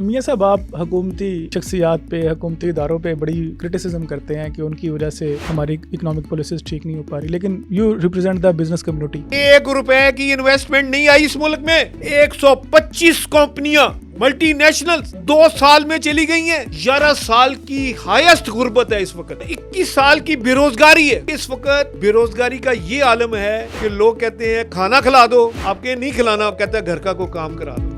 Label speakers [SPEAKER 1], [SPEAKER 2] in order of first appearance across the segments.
[SPEAKER 1] मियाँ साहब, आप हुकूमती शख्सियात पे, हुकूमती इदारों पे बड़ी क्रिटिसिज्म करते हैं कि उनकी वजह से हमारी इकोनॉमिक पॉलिसीज ठीक नहीं हो पा रही, लेकिन you represent the business community.
[SPEAKER 2] 1 रुपए की इन्वेस्टमेंट नहीं आई इस मुल्क में। 125 कंपनियां मल्टीनेशनल 2 साल में चली गई हैं। 11 साल की हाईएस्ट गुर्बत है इस वक्त। 21 साल की बेरोजगारी है इस वक्त। बेरोजगारी का ये आलम है कि लोग कहते हैं खाना खिला दो, आपके नहीं खिलाना, आप कहते हैं घर का कोई काम करा दो।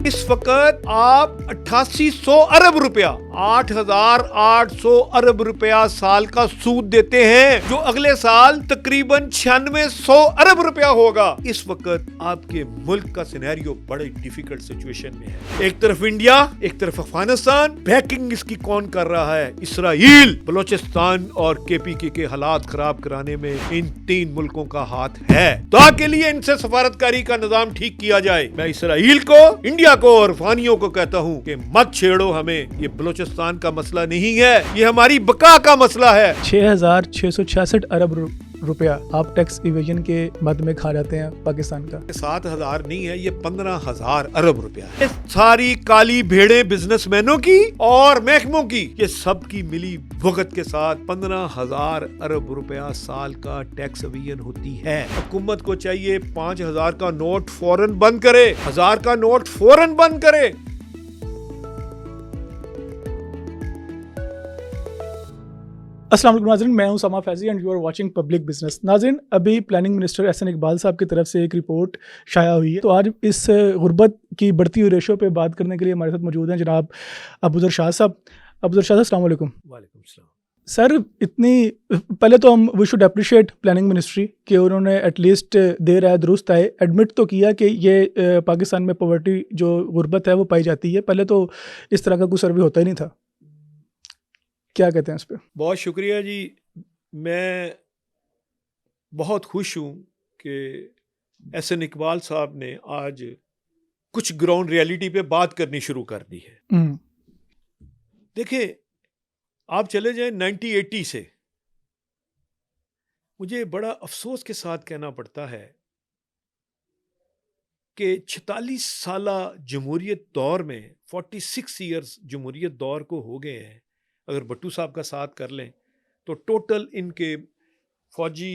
[SPEAKER 2] इस वक्त आप 8800 अरब रुपया, 8800 अरब रुपया साल का सूद देते हैं, जो अगले साल तकरीबन 9600 अरब रुपया होगा। इस वक्त आपके मुल्क का सिनेरियो बड़े डिफिकल्ट सिचुएशन में है। एक तरफ इंडिया, एक तरफ अफगानिस्तान। बैकिंग इसकी कौन कर रहा है? इसराइल। बलोचिस्तान और केपीके के हालात खराब कराने में इन 3 मुल्कों का हाथ है। ताकि लिए इनसे सफारतकारी का निजाम ठीक किया जाए। मैं इसराइल को, इंडिया को और अफगानियों को कहता हूं कि मत छेड़ो हमें। ये बलोचिस्तान का मसला नहीं है, ये हमारी बका का मसला है।
[SPEAKER 1] 6666 अरब रुपया आप टैक्स इवेजन के मद में खा जाते हैं पाकिस्तान का।
[SPEAKER 2] 7000 नहीं है, ये 15000 अरब रुपया है। सारी काली भेड़ें बिजनेसमैनों की और महकमों की, ये सब की मिली भुगत के साथ 15000 अरब रुपया साल का टैक्स इवेजन होती है। हुकूमत को चाहिए 5000 का नोट फौरन बंद करे, 1000 का नोट फौरन बंद करे।
[SPEAKER 1] अस्सलाम वालेकुम नाज़रीन, मैं हूं Sama Faizi and you are watching public business. नाज़रीन, अभी प्लानिंग मिनिस्टर एहसन इकबाल साहब की तरफ से एक रिपोर्ट शाया हुई है। तो आज इस गुर्बत की बढ़ती हुई रेशो पे बात करने के लिए हमारे साथ मौजूद हैं जनाब अबूज़र शाह साहब। अबूज़र शाह साहब, अस्सलाम वालेकुम।
[SPEAKER 2] वालेकुम सलाम।
[SPEAKER 1] सर, इतनी पहले तो हम we should appreciate planning ministry कि उन्होंने एटलीस्ट देर आए दुरुस्त आए एडमिट तो किया कि ये पाकिस्तान में पॉवर्टी जो गुर्बत है वो पाई जाती है। पहले तो इस तरह का कोई सर्वे होता ही नहीं था। क्या कहते हैं इस पे?
[SPEAKER 2] बहुत शुक्रिया जी। मैं बहुत खुश हूँ कि एहसन इकबाल साहब ने आज कुछ ग्राउंड रियलिटी पे बात करनी शुरू कर दी है। देखिए, आप चले जाएं 1980 से, मुझे बड़ा अफसोस के साथ कहना पड़ता है कि 46 साला जमहूरियत दौर में 46 ईयर्स जमहूरियत दौर को हो गए हैं। अगर भट्टू साहब का साथ कर लें तो टोटल इनके फौजी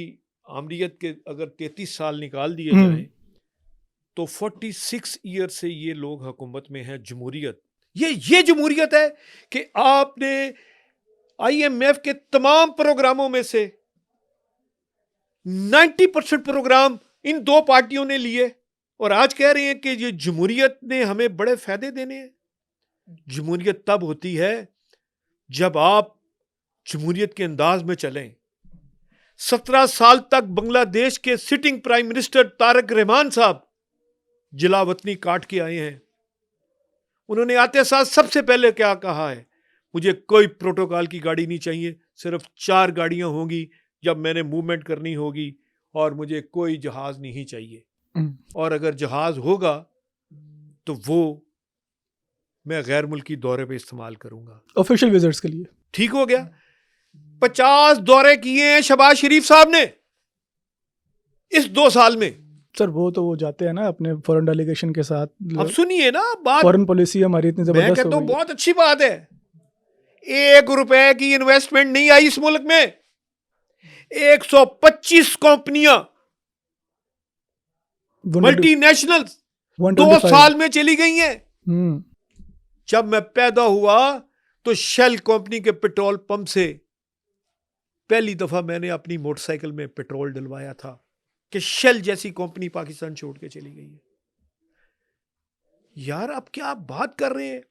[SPEAKER 2] आमरीत के अगर 33 साल निकाल दिए जाएं तो 46 ईयर से ये लोग हुकूमत में हैं। जमहूरियत, ये जमहूरियत है कि आपने IMF के तमाम प्रोग्रामों में से 90% प्रोग्राम इन 2 पार्टियों ने लिए और आज कह रहे हैं कि ये जमहूरियत ने हमें बड़े फायदे देने हैं। जमहूरियत तब होती है जब आप जमहूरियत के अंदाज में चलें। 17 साल तक बांग्लादेश के sitting prime minister Tarique Rahman साहब जिलावतनी काट के आए हैं। उन्होंने आते साथ सबसे पहले क्या कहा है? मुझे कोई प्रोटोकॉल की गाड़ी नहीं चाहिए, सिर्फ 4 गाड़ियां होंगी जब मैंने मूवमेंट करनी होगी, और मुझे कोई जहाज नहीं चाहिए। और अगर जहाज होगा तो वो मैं गैर मुल्की दौरे पे इस्तेमाल करूंगा,
[SPEAKER 1] ऑफिशियल विजिट्स के लिए।
[SPEAKER 2] ठीक हो गया। 50 दौरे किए हैं शहबाज शरीफ साहब ने इस 2 साल में।
[SPEAKER 1] सर, वो जाते हैं ना अपने फॉरेन डेलीगेशन के साथ।
[SPEAKER 2] अब सुनिए ना बात,
[SPEAKER 1] फॉरेन पॉलिसी हमारी इतनी
[SPEAKER 2] मैं
[SPEAKER 1] जबरदस्त
[SPEAKER 2] कहता
[SPEAKER 1] हो
[SPEAKER 2] हूं
[SPEAKER 1] गई।
[SPEAKER 2] बहुत अच्छी बात है। 1 रुपए की इन्वेस्टमेंट नहीं आई इस मुल्क में। 125 कंपनियां मल्टीनेशनल 2 साल में चली गई हैं। जब मैं पैदा हुआ तो शेल कंपनी के पेट्रोल पंप से पहली दफा मैंने अपनी मोटरसाइकिल में पेट्रोल डलवाया था कि शेल जैसी कंपनी पाकिस्तान छोड़ के चली गई है। यार, अब क्या आप बात कर रहे हैं?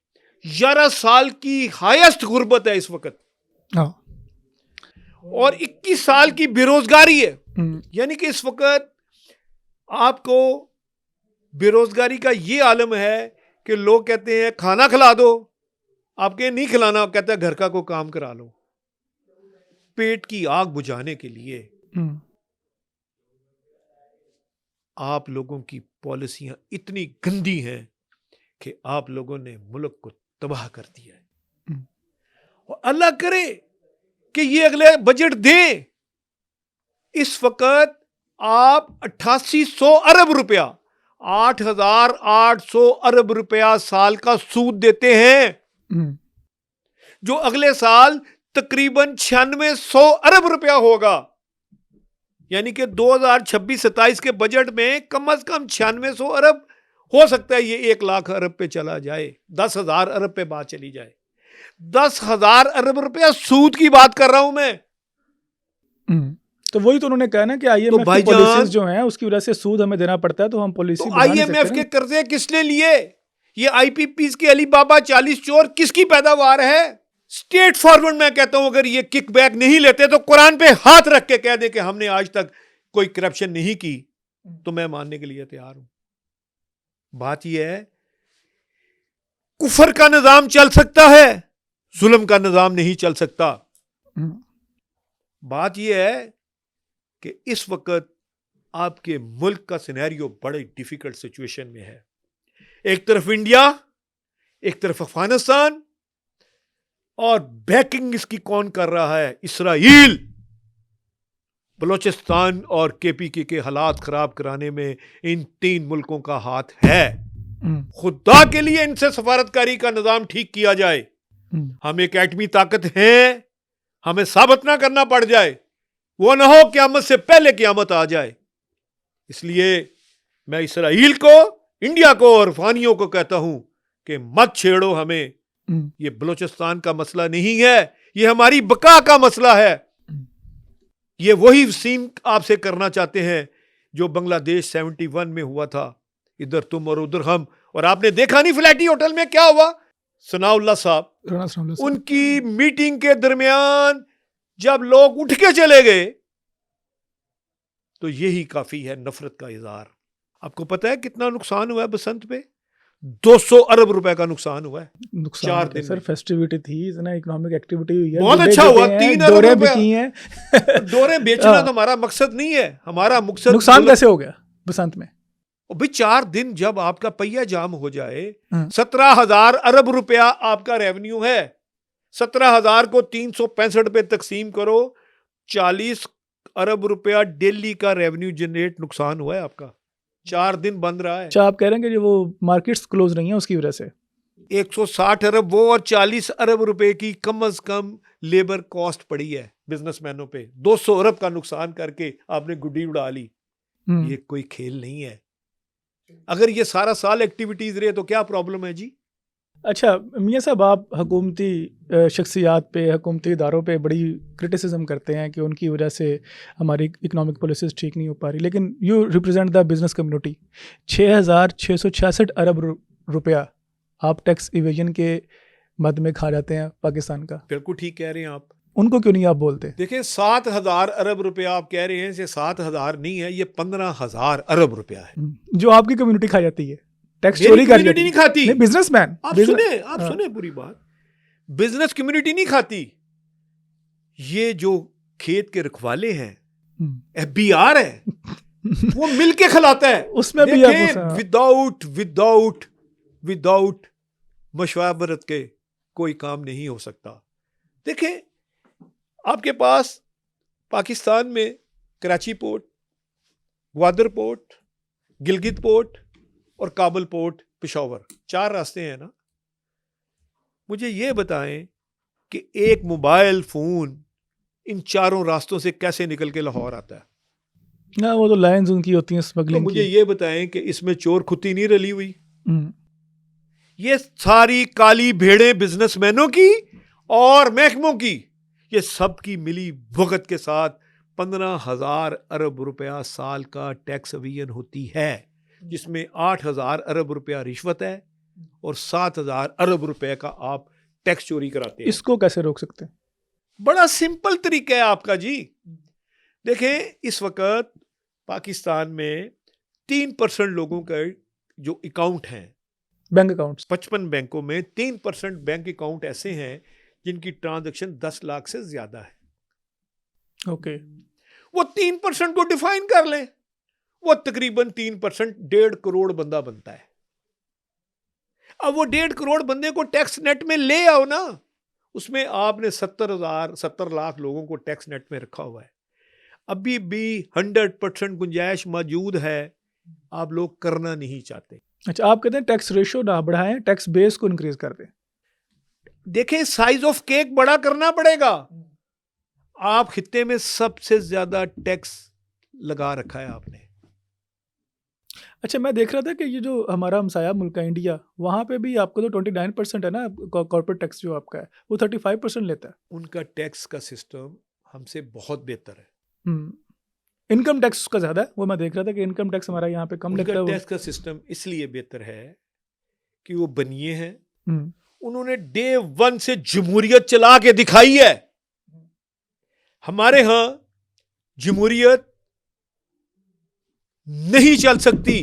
[SPEAKER 2] 11 साल की हाईएस्ट गुर्बत है इस वक्त। और 21 साल की बेरोजगारी है। यानी कि इस वक्त आपको बेरोजगारी का ये आलम है कि लोग कहते हैं खाना खिला दो, आपके नहीं खिलाना, आप कहते हैं घर का कोई काम करा लो। पेट की आग बुझाने के लिए आप लोगों की पॉलिसियां इतनी गंदी हैं कि आप लोगों ने मुल्क को तबाह कर दिया है। और अल्लाह करे कि ये अगले बजट दें। इस वक्त आप 8800 अरब रुपया, 8,800 अरब रुपया साल का सूद देते हैं, जो अगले साल तकरीबन 9600 अरब रुपया होगा। यानी कि 2026-27 के बजट में कम से कम 9600 अरब, हो सकता है ये 1 लाख अरब पे चला जाए, 10,000 अरब पे बात चली जाए। 10,000 अरब रुपया सूद की बात कर रहा हूं मैं।
[SPEAKER 1] तो वही तो उन्होंने कहा ना कि आईएमएफ की पॉलिसीज जो हैं उसकी वजह से सूद हमें देना पड़ता है, तो हम पॉलिसी
[SPEAKER 2] तो आईएमएफ के कर्जे किसने लिए? ये आईपीपीज के अली बाबा 40 चोर किसकी पैदावार है? स्ट्रेट फॉरवर्ड मैं कहता हूं, अगर ये किक बैक नहीं लेते तो कुरान पे हाथ रख के कह दे कि हमने आज तक कोई करप्शन नहीं की, तो मैं मानने के लिए तैयार हूं। बात यह है, कुफर का निजाम चल सकता है, जुल्म का निजाम नहीं चल सकता। बात यह है कि इस वक्त आपके मुल्क का सिनेरियो बड़े डिफिकल्ट सिचुएशन में है। एक तरफ इंडिया, एक तरफ अफगानिस्तान, और बैकिंग इसकी कौन कर रहा है? इसराइल। बलोचिस्तान और केपीके के हालात खराब कराने में इन 3 मुल्कों का हाथ है। खुदा के लिए इनसे सफारतकारी का निजाम ठीक किया जाए। हम एक एटमी ताकत हैं, हमें साबित ना करना पड़ जाए, वो ना हो क़यामत से पहले क़यामत आ जाए। इसलिए मैं इसराइल को, इंडिया को और अफगानियों को कहता हूं कि मत छेड़ो हमें। ये बलोचिस्तान का मसला नहीं है, ये हमारी बका का मसला है। ये वही सीन आपसे करना चाहते हैं जो बांग्लादेश 71 में हुआ था, इधर तुम और उधर हम। और आपने देखा नहीं फ्लैटी होटल में क्या हुआ? सनाउल्लाह साहब, उनकी मीटिंग के दरमियान जब लोग उठ के चले गए, तो यही काफी है नफरत का इजहार। आपको पता है कितना नुकसान हुआ है बसंत पे? 200 अरब रुपए का नुकसान हुआ है।
[SPEAKER 1] नुकसान
[SPEAKER 2] 4 दिन
[SPEAKER 1] सर, फेस्टिविटी थी, इतना इकोनॉमिक एक्टिविटी हुई है,
[SPEAKER 2] बहुत अच्छा हुआ। 3 अरब
[SPEAKER 1] डोरे
[SPEAKER 2] रुपए
[SPEAKER 1] बिकी हैं।
[SPEAKER 2] डोरे बेचना तो हमारा मकसद नहीं है, हमारा मकसद
[SPEAKER 1] नुकसान कैसे हो गया बसंत में?
[SPEAKER 2] भाई 4 दिन जब आपका पहिया जाम हो जाए, 17,000 अरब रुपया आपका रेवेन्यू है। 17,000 को 365 पे तकसीम करो, 40 अरब रुपया डेली का रेवेन्यू जनरेट नुकसान हुआ है आपका। 4 दिन बंद रहा है।
[SPEAKER 1] अच्छा, आप कह रहे हैं कि वो मार्केट्स क्लोज नहीं है उसकी वजह से?
[SPEAKER 2] 160 अरब वो और 40 अरब रुपए की कम से कम लेबर कॉस्ट पड़ी है बिजनेसमैनों पे। 200 अरब का नुकसान करके आपने गुड्डी उड़ा ली। ये कोई खेल नहीं है। अगर ये सारा साल एक्टिविटीज रहे तो क्या प्रॉब्लम है जी?
[SPEAKER 1] अच्छा मियां साहब, आप हुकूमती शख्सियात पे, हुकूमती इदारों पे बड़ी क्रिटिसिज्म करते हैं कि उनकी वजह से हमारी इकोनॉमिक पॉलिसीज़ ठीक नहीं हो पा रही, लेकिन you represent the business community. 6,666 अरब रुपया आप टैक्स इवेजन के मद में खा जाते हैं पाकिस्तान का।
[SPEAKER 2] बिल्कुल ठीक कह रहे हैं आप।
[SPEAKER 1] उनको क्यों नहीं आप बोलते?
[SPEAKER 2] देखिए 7,000 अरब रुपया आप कह रहे हैं, ये 7,000 नहीं है, ये 15,000 अरब रुपया है
[SPEAKER 1] जो आपकी कम्युनिटी खा जाती है। टैक्स चोरी कर जाती
[SPEAKER 2] नहीं खाती।
[SPEAKER 1] बिजनेसमैन,
[SPEAKER 2] आप सुने पूरी बात। बिजनेस कम्युनिटी नहीं खाती। ये जो खेत के रखवाले हैं, FBR है, वो मिलके खिलाता है।
[SPEAKER 1] उसमें भी
[SPEAKER 2] विदाउट मशवरत के कोई काम नहीं हो सकता। देखिए आपके पास पाकिस्तान में Karachi port, Gwadar port, Gilgit port और काबुल पोर्ट, पेशावर, 4 रास्ते हैं ना। मुझे ये बताएं कि एक मोबाइल फोन इन 4 रास्तों से कैसे निकल के लाहौर आता है?
[SPEAKER 1] ना, वो तो लाइंस उनकी होती हैं स्मगलिंग
[SPEAKER 2] तो मुझे ये बताएं कि इसमें चोर खुती नहीं रली हुई? ये सारी काली भेड़ें बिजनेसमैनों की और महकमों की, ये सब की मिली भुगत के साथ 15,000 अरब रुपया साल का टैक्स अवियन होती है, जिसमें 8,000 अरब रुपया रिश्वत है और 7,000 अरब रुपए का आप टैक्स चोरी कराते हैं।
[SPEAKER 1] इसको कैसे रोक सकते हैं?
[SPEAKER 2] बड़ा सिंपल तरीका है आपका जी। देखें इस वक्त पाकिस्तान में 3% लोगों का जो अकाउंट हैं,
[SPEAKER 1] बैंक अकाउंट्स,
[SPEAKER 2] 55 बैंकों में 3% बैंक अकाउंट ऐसे हैं जिनकी ट्रांजैक्शन 10 लाख से ज्यादा है।
[SPEAKER 1] ओके,
[SPEAKER 2] वो 3% को डिफाइन कर लें, वो तकरीबन 3% 1.5 करोड़ बंदा बनता है। अब वो 1.5 करोड़ बंदे को टैक्स नेट में ले आओ ना, उसमें आपने 70 लाख लोगों को टैक्स नेट में रखा हुआ है। अभी भी 100% गुंजाइश मौजूद है आप लोग करना नहीं चाहते।
[SPEAKER 1] अच्छा, आप कहते हैं टैक्स रेशियो ना बढ़ाएं, टैक्स बेस को इंक्रीज कर दें।
[SPEAKER 2] देखें, साइज ऑफ केक बड़ा करना पड़ेगा। आप खित्ते में सबसे ज्यादा टैक्स लगा रखा है आपने।
[SPEAKER 1] अच्छा, मैं देख रहा था कि ये जो हमारा हमसाया मुल्क है इंडिया, वहाँ पे भी आपको तो 29% है ना कॉर्पोरेट टैक्स जो आपका है, वो 35% लेता है।
[SPEAKER 2] उनका टैक्स का सिस्टम हमसे बहुत बेहतर है।
[SPEAKER 1] इनकम टैक्स उसका ज़्यादा है, वो मैं देख रहा था कि इनकम टैक्स हमारा यहाँ पे कम लगता
[SPEAKER 2] उनका
[SPEAKER 1] है।
[SPEAKER 2] टैक्स का सिस्टम इसलिए बेहतर है कि वो बनिए हैं,
[SPEAKER 1] हम्म,
[SPEAKER 2] उन्होंने डे 1 से जमहूरियत चला के दिखाई है। हमारे यहां जमहूरियत नहीं चल सकती।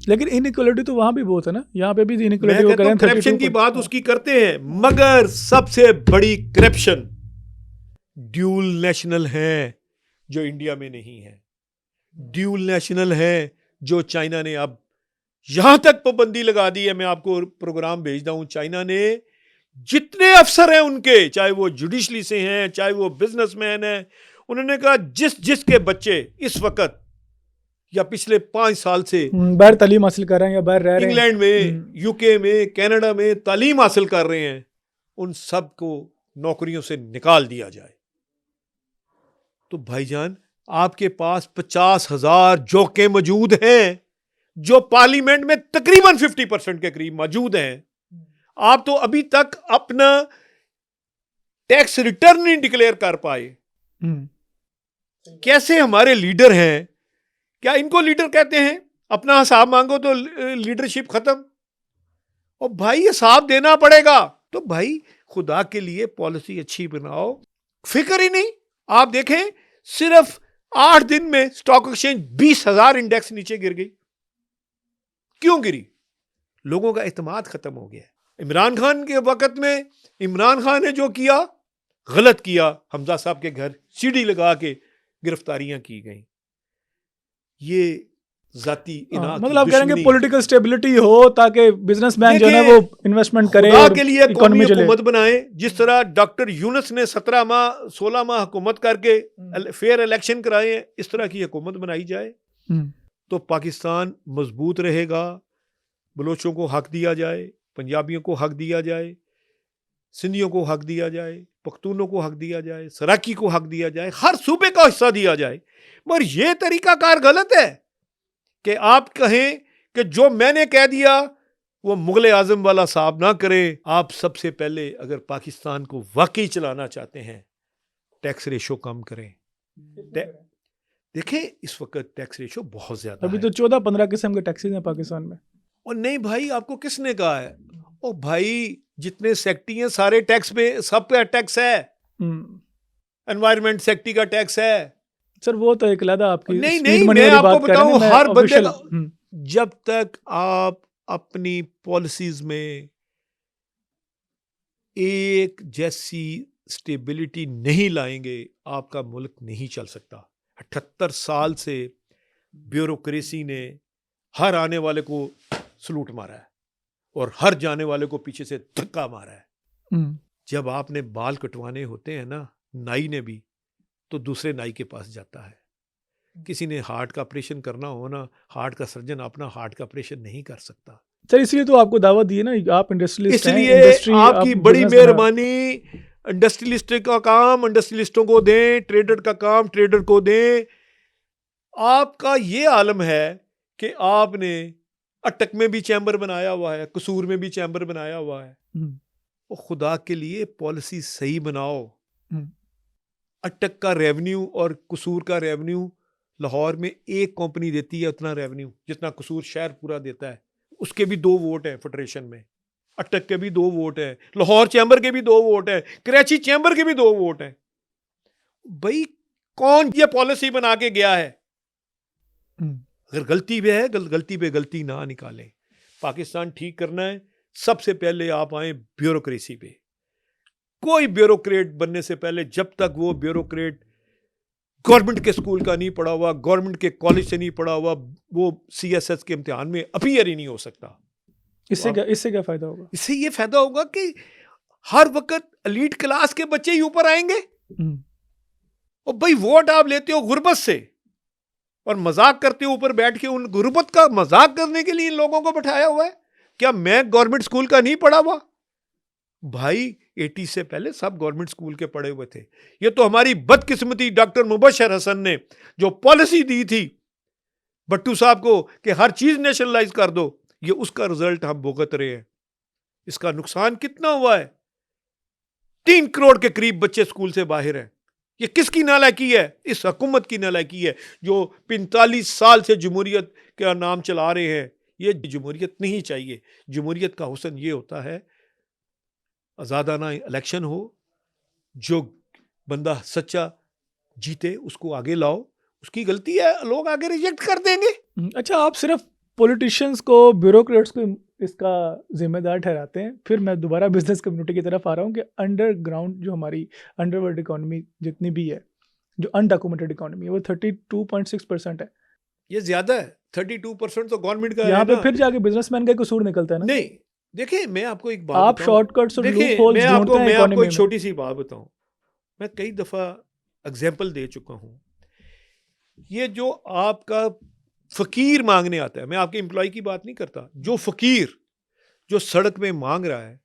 [SPEAKER 1] लेकिन इनइक्वालिटी तो वहाँ भी बहुत है ना, यहाँ पे भी
[SPEAKER 2] मैं
[SPEAKER 1] इनइक्वालिटी वो
[SPEAKER 2] कहता
[SPEAKER 1] करें
[SPEAKER 2] हूं करप्शन
[SPEAKER 1] 32
[SPEAKER 2] की बात उसकी करते हैं, मगर सबसे बड़ी करप्शन ड्यूल नेशनल है जो इंडिया में नहीं है। ड्यूल नेशनल है जो चाइना ने अब यहां तक पाबंदी लगा दी है। मैं आपको प्रोग्राम भेजता हूं। चाइना ने जितने अफसर हैं उनके, चाहे वो जुडिशरी से हैं, चाहे वो बिजनेसमैन हैं, उन्होंने कहा जिसके बच्चे इस वक्त या पिछले 5 साल से
[SPEAKER 1] बाहर तालीम हासिल कर रहे हैं या बाहर रह रहे हैं,
[SPEAKER 2] इंग्लैंड में, यूके में, कनाडा में तालीम हासिल कर रहे हैं, उन सब को नौकरियों से निकाल दिया जाए। तो भाईजान, आपके पास 50,000 जोके मौजूद हैं जो पार्लियामेंट में तकरीबन 50% के करीब मौजूद हैं। आप तो अभी तक अपना टैक्स रिटर्न नहीं डिक्लेयर कर पाए। कैसे हमारे लीडर हैं? क्या इनको लीडर कहते हैं? अपना हिसाब मांगो तो लीडरशिप खत्म। और भाई हिसाब देना पड़ेगा। तो भाई खुदा के लिए पॉलिसी अच्छी बनाओ। फिक्र ही नहीं। आप देखें, सिर्फ 8 दिन में स्टॉक एक्सचेंज 20,000 इंडेक्स नीचे गिर गई। क्यों गिरी? लोगों का एतमाद खत्म हो गया। इमरान खान के वक्त में इमरान खान ने जो किया, गलत किया। हमजा साहब के घर सीढ़ी लगा के गिरफ्तारियां की गई। ये जाती इनाक,
[SPEAKER 1] मतलब आप कह रहे हैं पॉलिटिकल स्टेबिलिटी हो ताकि बिजनेसमैन जो है वो इन्वेस्टमेंट करे
[SPEAKER 2] खुदा
[SPEAKER 1] और
[SPEAKER 2] के लिए
[SPEAKER 1] इकोनॉमी
[SPEAKER 2] कौमी
[SPEAKER 1] चले।
[SPEAKER 2] हुकूमत बनाए। जिस तरह डॉक्टर यूनुस ने 17 माह 16 माह हुकूमत करके फेयर इलेक्शन कराए हैं, इस तरह की हुकूमत बनाई जाए तो पाकिस्तान मजबूत रहेगा। बलोचों को हक दिया जाए, पंजाबियों को हक दिया जाए, सिंधियों को हक दिया जाए, पख्तूनों को हक दिया जाए, सराकी को हक दिया जाए, हर सूबे का हिस्सा दिया जाए। मगर यह तरीकाकार गलत है कि आप कहें कि जो मैंने कह दिया वो मुगल आजम वाला साहब ना करें। आप सबसे पहले अगर पाकिस्तान को वाकई चलाना चाहते हैं, टैक्स रेशो कम करें। देखें, इस वक्त टैक्स रेशो बहुत ज्यादा
[SPEAKER 1] अभी
[SPEAKER 2] है।
[SPEAKER 1] तो 14-15 किस्म के टैक्सेस हैं पाकिस्तान में।
[SPEAKER 2] और नहीं भाई, आपको किसने कहा है? ओ भाई, जितने सेक्टी हैं सारे टैक्स पे, सब पे टैक्स है। एनवायरमेंट सेक्टी का टैक्स है।
[SPEAKER 1] सर वो तो एक अलग आपकी
[SPEAKER 2] नहीं
[SPEAKER 1] स्पीड
[SPEAKER 2] नहीं,
[SPEAKER 1] मनी
[SPEAKER 2] मैं
[SPEAKER 1] वाली
[SPEAKER 2] आपको
[SPEAKER 1] बात कर रहे हैं,
[SPEAKER 2] बताऊं,
[SPEAKER 1] मैं
[SPEAKER 2] हर बंदे का,
[SPEAKER 1] ऑफिशियल।
[SPEAKER 2] जब तक आप अपनी पॉलिसीज में एक जैसी स्टेबिलिटी नहीं लाएंगे, आपका मुल्क नहीं चल सकता। 78 साल से ब्यूरोक्रेसी ने हर आने वाले को सलूट मारा है और हर जाने वाले को पीछे से धक्का मारा है। जब आपने बाल कटवाने होते हैं ना, नाई ने भी, तो दूसरे नाई के पास जाता है। किसी ने हार्ट का ऑपरेशन करना हो ना, हार्ट का सर्जन अपना हार्ट का ऑपरेशन नहीं कर सकता।
[SPEAKER 1] सर इसलिए तो आपको दावत दी है ना, आप इंडस्ट्रियलिस्ट हैं।
[SPEAKER 2] इसलिए आपकी बड़ी मेहरबानी। इंडस्ट्रियलिस्ट का काम इंडस्ट्रियलिस्टों को दें, ट्रेडर का काम ट्रेडर को दें। आपका ये आलम है कि आपने अटक में भी चैम्बर बनाया हुआ है, कसूर में भी चैम्बर बनाया हुआ है। और खुदा के लिए पॉलिसी सही बनाओ। अटक का रेवेन्यू और कसूर का रेवेन्यू लाहौर में एक कंपनी देती है उतना रेवेन्यू जितना कसूर शहर पूरा देता है। उसके भी 2 वोट हैं फेडरेशन में, अटक के भी 2 वोट हैं, लाहौर चैम्बर के भी 2 वोट हैं, कराची चैम्बर के भी 2 वोट हैं। भाई कौन ये पॉलिसी बना के गया है? अगर गलती भी है, गलती पे गलती ना निकालें। पाकिस्तान ठीक करना है, सबसे पहले आप आए ब्यूरोक्रेसी पे। कोई ब्यूरोक्रेट बनने से पहले, जब तक वो ब्यूरोक्रेट गवर्नमेंट के स्कूल का नहीं पढ़ा हुआ, गवर्नमेंट के कॉलेज से नहीं पढ़ा हुआ, वो CSS के इम्तिहान में अपीयर ही नहीं हो सकता।
[SPEAKER 1] इससे क्या फायदा होगा?
[SPEAKER 2] इससे ये फायदा होगा कि हर वक्त एलीट क्लास के बच्चे ही ऊपर आएंगे। और भाई वोट आप लेते हो गुर्बत से, और मजाक करते ऊपर बैठ के उन गुर्बत का मजाक करने के लिए इन लोगों को बैठाया हुआ है। क्या मैं गवर्नमेंट स्कूल का नहीं पढ़ा हुआ? भाई 80 से पहले सब गवर्नमेंट स्कूल के पढ़े हुए थे। ये तो हमारी बदकिस्मती डॉक्टर मुबशर हसन ने जो पॉलिसी दी थी भट्टू साहब को कि हर चीज नेशनलाइज कर दो, ये उसका रिजल्ट हम भुगत रहे हैं। इसका नुकसान कितना हुआ है? 3 करोड़ के करीब बच्चे स्कूल से बाहर हैं। ये किसकी नालायकी है? इस हुकूमत की नालायकी है जो 45 साल से जमहूरियत का नाम चला रहे हैं। ये जमहूरियत नहीं चाहिए। जमहूरियत का हुस्न ये होता है आज़ादाना इलेक्शन हो, जो बंदा सच्चा जीते उसको आगे लाओ। उसकी गलती है, लोग आगे रिजेक्ट कर देंगे।
[SPEAKER 1] अच्छा, आप सिर्फ पॉलिटिशियंस को, ब्यूरोक्रेट्स को इसका जिम्मेदार ठहराते हैं। फिर मैं दोबारा बिजनेस कम्युनिटी की तरफ आ रहा हूँ कि अंडरग्राउंड जो हमारी अंडरवर्ल्ड इकोनॉमी जितनी भी है, जो अनडॉक्यूमेंटेड इकोनॉमी है, वो 32.6% है।
[SPEAKER 2] ये ज्यादा है। 32% तो गवर्नमेंट का
[SPEAKER 1] यहाँ
[SPEAKER 2] है
[SPEAKER 1] पे
[SPEAKER 2] ना।
[SPEAKER 1] फिर जाके बिजनेसमैन का कसूर निकलता है ना।
[SPEAKER 2] नहीं, देखिए मैं आपको एक बात
[SPEAKER 1] आप
[SPEAKER 2] बताऊं।
[SPEAKER 1] शॉर्टकट्स और
[SPEAKER 2] देखिए
[SPEAKER 1] लूपहोल्स
[SPEAKER 2] मैं
[SPEAKER 1] ढूंढते हैं
[SPEAKER 2] आपको
[SPEAKER 1] इकोनॉमी
[SPEAKER 2] एक
[SPEAKER 1] में।
[SPEAKER 2] छोटी सी बात बताऊं। मैं कई दफा एग्जाम्पल दे चुका हूं। ये जो आपका फकीर मांगने आता है, मैं आपके एम्प्लॉय की बात नहीं करता, जो फकीर जो सड़क में मांग रहा है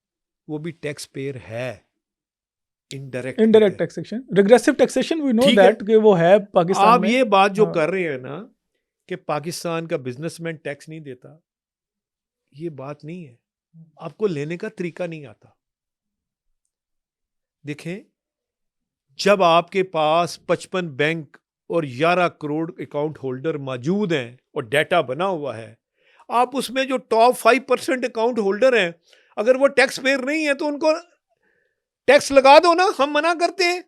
[SPEAKER 2] वो भी टैक्स पेयर है।
[SPEAKER 1] Indirect taxation, regressive taxation, we know
[SPEAKER 2] ठीक है।
[SPEAKER 1] दैट कि वो है पाकिस्तान
[SPEAKER 2] आप
[SPEAKER 1] में।
[SPEAKER 2] ये बात जो
[SPEAKER 1] हाँ।
[SPEAKER 2] कर रहे हैं ना कि पाकिस्तान का बिजनेसमैन टैक्स नहीं देता, ये बात नहीं है। आपको लेने का तरीका नहीं आता। देखें, जब आपके पास 55 बैंक और 11 करोड़ अकाउंट होल्डर मौजूद हैं और डेटा बना हुआ है, आप उसमें जो टॉप 5% अकाउंट होल्डर हैं, अगर वो टैक्स पेयर नहीं है तो उनको टैक्स लगा दो ना। हम मना करते हैं।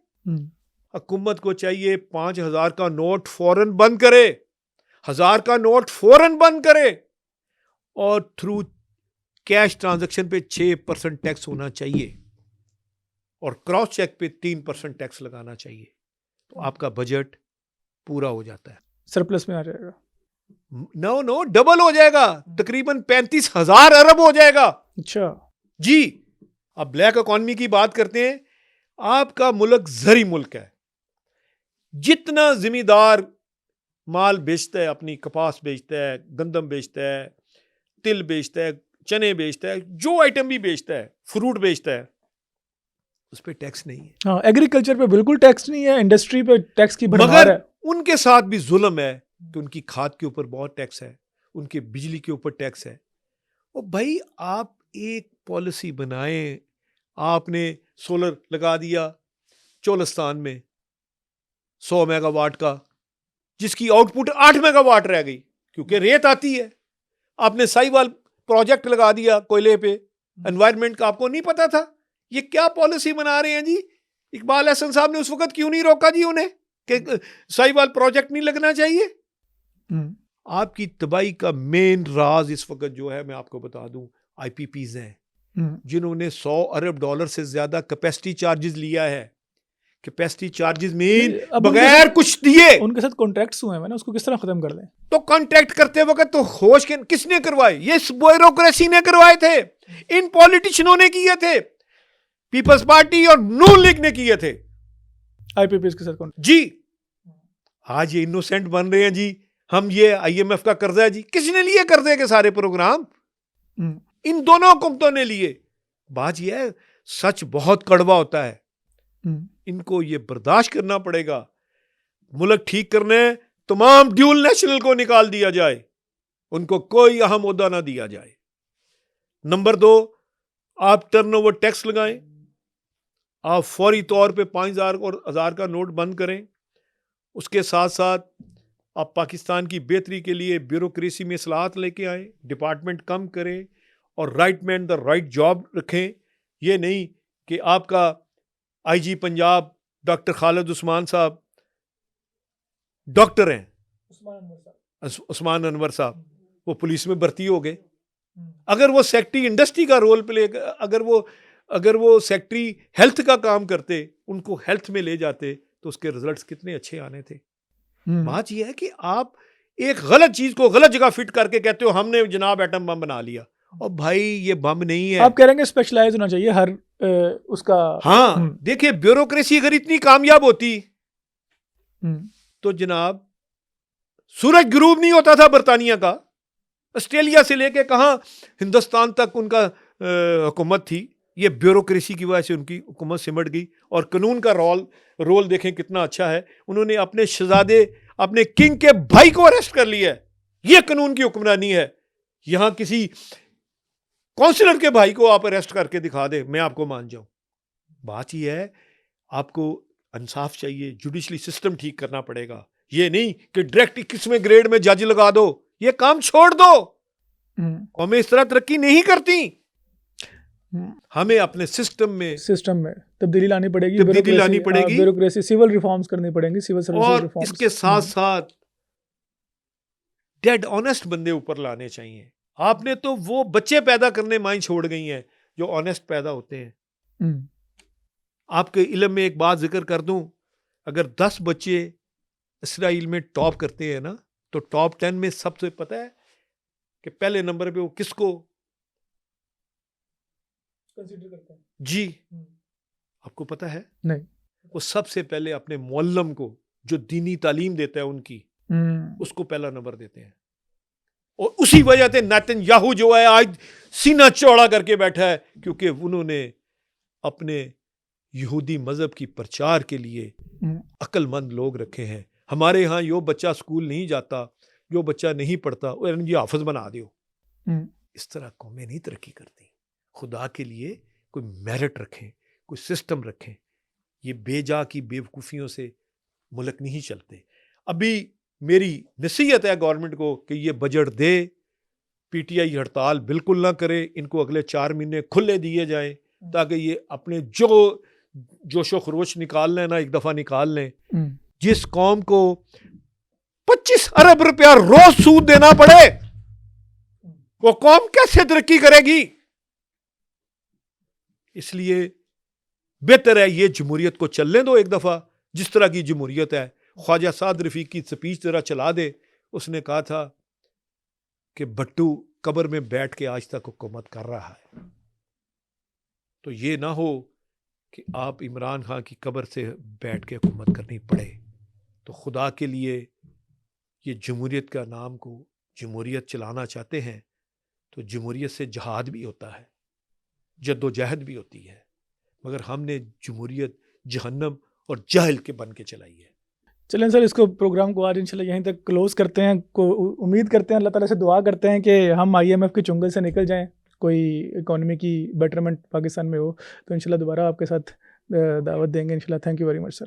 [SPEAKER 2] हुकूमत को चाहिए 5,000 का नोट फौरन बंद करे, 1,000 का नोट फौरन बंद करे, और थ्रू कैश ट्रांजैक्शन पे 6% टैक्स होना चाहिए और क्रॉस चेक पे 3% टैक्स लगाना चाहिए। तो आपका बजट पूरा हो जाता है,
[SPEAKER 1] सरप्लस में आ जाएगा।
[SPEAKER 2] नो डबल हो जाएगा, तकरीबन 35,000 अरब हो जाएगा।
[SPEAKER 1] अच्छा
[SPEAKER 2] जी। अब ब्लैक इकॉनमी की बात करते हैं। आपका मुल्क जरी मुल्क है। जितना जिम्मेदार माल बेचता है, अपनी कपास बेचता है, गंदम बेचता है, तिल बेचता है, चने बेचता है, जो आइटम भी बेचता है, फ्रूट बेचता है, उस पर टैक्स नहीं है।
[SPEAKER 1] हाँ, एग्रीकल्चर पे बिल्कुल टैक्स नहीं है, इंडस्ट्री पे टैक्स की भरमार
[SPEAKER 2] मगर
[SPEAKER 1] है।
[SPEAKER 2] उनके साथ भी जुल्म है कि उनकी खाद के ऊपर बहुत टैक्स है, उनके बिजली के ऊपर टैक्स है। और भाई आप एक पॉलिसी बनाएं। आपने सोलर लगा दिया चोलिस्तान में 100 मेगावाट का, जिसकी आउटपुट 8 मेगावाट रह गई क्योंकि रेत आती है। आपने साहिवाल प्रोजेक्ट लगा दिया कोयले पे, एनवायरनमेंट का आपको नहीं पता था। ये क्या पॉलिसी बना रहे हैं जी? इकबाल हसन साहब ने उस वक्त क्यों नहीं रोका जी उन्हें कि साहिवाल प्रोजेक्ट नहीं लगना चाहिए? आपकी तबाही का मेन राज इस वक्त जो है, मैं आपको बता दूं, आईपीपीज हैं, जिन्होंने 100 अरब डॉलर से ज्यादा कैपेसिटी चार्जेस लिया है। कैपेसिटी चार्जेस मीन बगैर कुछ दिए।
[SPEAKER 1] उनके साथ कॉन्ट्रैक्ट्स हुए हैं ना, उसको किस तरह खत्म कर दें?
[SPEAKER 2] तो कॉन्ट्रैक्ट करते वक्त तो होश के किसने करवाए? ये ब्यूरोक्रेसी ने करवाए थे, इन पॉलिटिशियनों ने किए थे, पीपल्स पार्टी और नून लीग ने किए थे
[SPEAKER 1] आईपीपीएस के साथ
[SPEAKER 2] जी। आज ये इनोसेंट बन रहे हैं जी, हम ये आईएमएफ का कर्जा है जी। किसने लिए कर्जे के सारे प्रोग्राम? इन दोनों हुकूमतों ने लिए। बात यह है, सच बहुत कड़वा होता है, इनको ये बर्दाश्त करना पड़ेगा। मुल्क ठीक करने तमाम ड्यूल नेशनल को निकाल दिया जाए, उनको कोई अहम ओहदा ना दिया जाए। नंबर 2, आप टर्नओवर टैक्स लगाएं। आप फौरी तौर पे 5,000 और 1,000 का नोट बंद करें। उसके साथ साथ आप पाकिस्तान की बेहतरी के लिए ब्यूरोक्रेसी में इस्लाहत लेके आए, डिपार्टमेंट कम करें और right man the right job रखें। ये नहीं कि आपका आईजी पंजाब डॉक्टर खालिद उस्मान साहब डॉक्टर हैं, उस्मान अनवर साहब, वो पुलिस में भर्ती हो गए। अगर वो सेक्रेटरी इंडस्ट्री का रोल प्ले, अगर वो सेक्रेटरी हेल्थ का काम करते, उनको हेल्थ में ले जाते, तो उसके रिजल्ट्स कितने अच्छे आने थे। बात यह है कि आप एक गलत चीज को गलत जगह फिट करके कहते हो हमने जनाब एटम बम बना लिया, और भाई ये बम नहीं है।
[SPEAKER 1] आप कह रहे हैं स्पेशलाइज होना चाहिए हर उसका।
[SPEAKER 2] हाँ, देखिए ब्यूरोक्रेसी अगर इतनी कामयाब होती तो जनाब सूरज ग्रूब नहीं होता था बरतानिया का, ऑस्ट्रेलिया से लेके कहाँ हिंदुस्तान तक उनका हुकूमत थी। ये ब्यूरोक्रेसी की वजह से उनकी हुकूमत सिमट गई। और कानून का रोल देखें कितना अच्छा है। उन्होंने अपने शहजादे, अपने किंग के भाई को अरेस्ट कर लिया है। ये कानून की हुक्मरानी है। यहां किसी काउंसिलर के भाई को आप अरेस्ट करके दिखा दे, मैं आपको मान जाऊं। बात ही है, आपको इंसाफ चाहिए, जुडिशली सिस्टम ठीक करना पड़ेगा। ये नहीं कि डायरेक्ट 21वें ग्रेड में जज लगा दो, ये काम छोड़ दो। कौमें इस तरह तरक्की नहीं करती। हमें अपने सिस्टम में
[SPEAKER 1] तब्दीली लानी पड़ेगी, ब्यूरोक्रेसी, सिविल रिफॉर्म्स करनी पड़ेंगी, सिविल सर्विसेज रिफॉर्म्स।
[SPEAKER 2] इसके साथ साथ डेड ऑनेस्ट बंदे ऊपर लाने चाहिए। आपने तो वो बच्चे पैदा करने माई छोड़ गई हैं जो ऑनेस्ट पैदा होते हैं। आपके इल्म में एक बात जिक्र कर दूं, अगर 10 बच्चे इसराइल में टॉप करते हैं ना, तो टॉप 10 में सबसे पता है कि पहले नंबर पे वो किसको
[SPEAKER 1] कंसीडर करते हैं?
[SPEAKER 2] जी, आपको पता है?
[SPEAKER 1] नहीं।
[SPEAKER 2] वो सबसे पहले अपने मुअल्लम को, जो दीनी तालीम देता है उनकी, उसको पहला नंबर देते हैं। और उसी वजह से नेतन्याहू जो है आज सीना चौड़ा करके बैठा है, क्योंकि उन्होंने अपने यहूदी मजहब की प्रचार के लिए अक्लमंद लोग रखे हैं। हमारे यहाँ यो बच्चा स्कूल नहीं जाता, जो बच्चा नहीं पढ़ता वो जी हाफिज बना दो। इस तरह कौमें नहीं तरक्की करती। खुदा के लिए कोई मेरिट रखें, कोई सिस्टम रखें। ये बेजा की बेवकूफ़ियों से मुल्क नहीं चलते। अभी मेरी नसीहत है गवर्नमेंट को कि ये बजट दे, पीटीआई हड़ताल बिल्कुल ना करे, इनको अगले 4 महीने खुले दिए जाएं, ताकि ये अपने जो जोशो खरोश निकाल लें ना, एक दफ़ा निकाल लें। जिस कौम को 25 अरब रुपया रोज सूद देना पड़े, वो कौम कैसे तरक्की करेगी? इसलिए बेहतर है ये जमहूरियत को चलने दो एक दफ़ा, जिस तरह की जमहूरियत है। ख्वाजा साद रफ़ीक की स्पीच जरा चला दे। उसने कहा था कि भट्टू कब्र में बैठ के आज तक हुकूमत कर रहा है, तो ये ना हो कि आप इमरान खान की कब्र से बैठ के हुकूमत करनी पड़े। तो खुदा के लिए ये जमहूरियत का नाम को जमहूरियत चलाना चाहते हैं, तो जमहूरियत से जहाद भी होता है, जद्दोजहद भी होती है, मगर हमने जमहूरियत जहन्नम और जहल के बन के चलाई है।
[SPEAKER 1] चलें सर, इसको प्रोग्राम को आज इंशाल्लाह यहीं तक क्लोज करते हैं। उम्मीद करते हैं, अल्लाह ताला से दुआ करते हैं कि हम IMF के चुंगल से निकल जाएं, कोई इकोनॉमी की बेटरमेंट पाकिस्तान में हो। तो इंशाल्लाह दोबारा आपके साथ दावत देंगे इंशाल्लाह। Thank you very much sir.